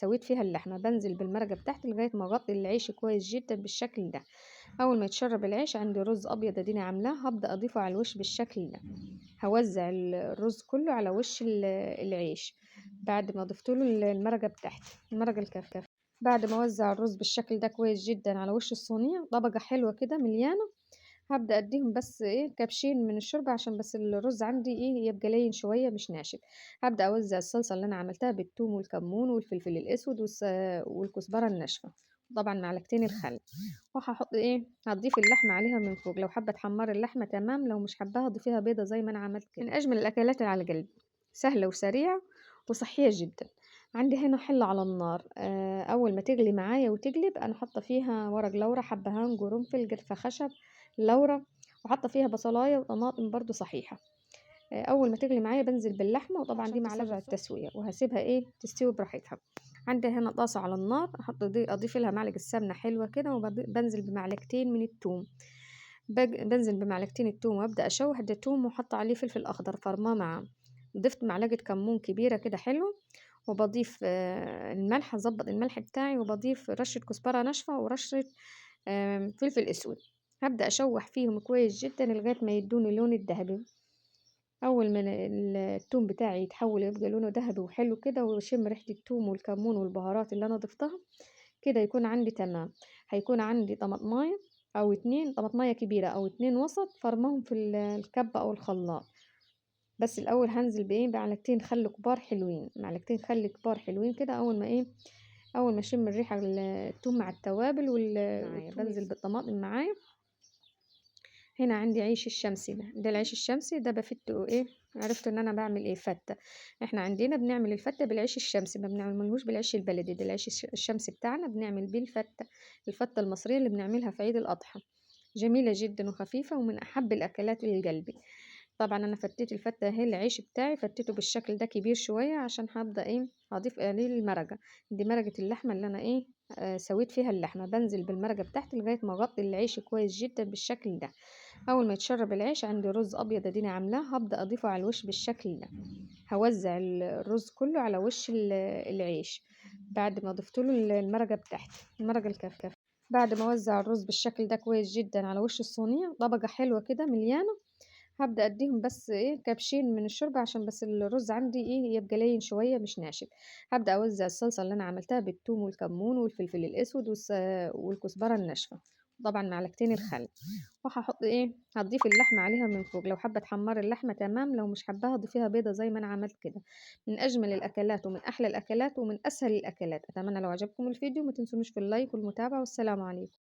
سويت فيها اللحمة بنزل بالمرقة بتاعتي لغاية ما اغطي العيش كويس جدا بالشكل ده. اول ما يتشرب العيش عندي رز ابيض اديني عاملاه هبدأ اضيفه على الوش بالشكل ده. هوزع الرز كله على وش العيش بعد ما ضفت له المرقة بتاعتي، المرقة الكافية. بعد ما اوزع الرز بالشكل ده كويس جدا على وش الصينية طبقة حلوة كده مليانة، هبدأ اديهم بس ايه كبشين من الشوربة عشان بس الرز عندي ايه يبقى لين شوية مش ناشف. هبدأ اوزع الصلصة اللي انا عملتها بالثوم والكمون والفلفل الاسود والكزبرة الناشفة، طبعا معلقتين الخل. وهحط ايه هتضيف اللحمة عليها من فوق، لو حابة تحمري اللحمة تمام، لو مش حباها ضيفيها بيضة زي ما انا عملت كده. من اجمل الاكلات اللي على قلبي، سهلة وسريعة وصحية جدا. عندي هنا حلة على النار، اول ما تغلي معايا وتقلب انا حاطة فيها ورق لورا، حبهان، قرنفل، قرفة خشب، لورا، وحاطة فيها بصلاية وطماطم برضو صحيحة. اول ما تغلي معايا بنزل باللحمة، وطبعا دي معلقة التسوية وهسيبها ايه تستوي براحتها. عندي هنا طاسة على النار اضيف لها معلقة سمنة حلوة كده، وبنزل بمعلقتين من الثوم. بنزل بمعلقتين الثوم وابدا اشوح ده الثوم، وحط عليه فلفل اخضر فرماه معاه. ضفت معلقة كمون كبيرة كده حلو، وبضيف الملح، اظبط الملح بتاعي، وبضيف رشة كزبرة ناشفة ورشة فلفل اسود. هبدأ اشوح فيهم كويس جدا لغاية ما يدوني اللون الذهبي. اول ما التوم بتاعي يتحول يبقى لونه ذهبي وحلو كده، وشم ريحة التوم والكمون والبهارات اللي انا ضفتها كده، يكون عندي تمام. هيكون عندي طماطمايه او اتنين، طماطمايه كبيرة او اتنين وسط، فرمهم في الكبة او الخلاط. بس الاول هنزل بايه بمعلقتين خل كبار حلوين، معلقتين خل كبار حلوين كده. اول ما اشم الريحة التوم مع التوابل بنزل بالطماطم معايا. هنا عندي عيش الشمسي، ده العيش الشمسي ده بفته ايه، عرفت ان انا بعمل ايه فتة. احنا عندنا بنعمل الفتة بالعيش الشمسي، ما بنعملهوش بالعيش البلدي. ده العيش الشمسي بتاعنا بنعمل بيه الفتة، الفتة المصرية اللي بنعملها في عيد الاضحى. جميلة جدا وخفيفة ومن احب الاكلات لقلبي. طبعا انا فتيت الفتة اهي، العيش بتاعي فتيته بالشكل ده كبير شوية عشان هبدأ ايه هضيف عليه المرقة. دي مرقة اللحمة اللي انا ايه سويت فيها اللحمة بنزل بالمرقة بتاعتي لغاية ما اغطي العيش كويس جدا بالشكل ده. اول ما يتشرب العيش عندي رز ابيض اديني عاملاه هبدأ اضيفه على الوش بالشكل ده. هوزع الرز كله على وش العيش بعد ما ضفت له المرقة بتاعتي، المرقة الكافية. بعد ما اوزع الرز بالشكل ده كويس جدا على وش الصينية طبقة حلوة كده مليانة، هبدأ اديهم بس ايه كبشين من الشوربة عشان بس الرز عندي ايه يبقى لين شوية مش ناشف. هبدأ اوزع الصلصة اللي انا عملتها بالثوم والكمون والفلفل الاسود والكزبرة الناشفة، طبعا معلقتين الخل. وهحط ايه هتضيف اللحمة عليها من فوق، لو حابة تحمري اللحمة تمام، لو مش حباها ضيفيها بيضة زي ما انا عملت كده. من اجمل الاكلات ومن احلى الاكلات ومن اسهل الاكلات. اتمنى لو عجبكم الفيديو ما تنسونوش في اللايك والمتابعة، والسلام عليكم.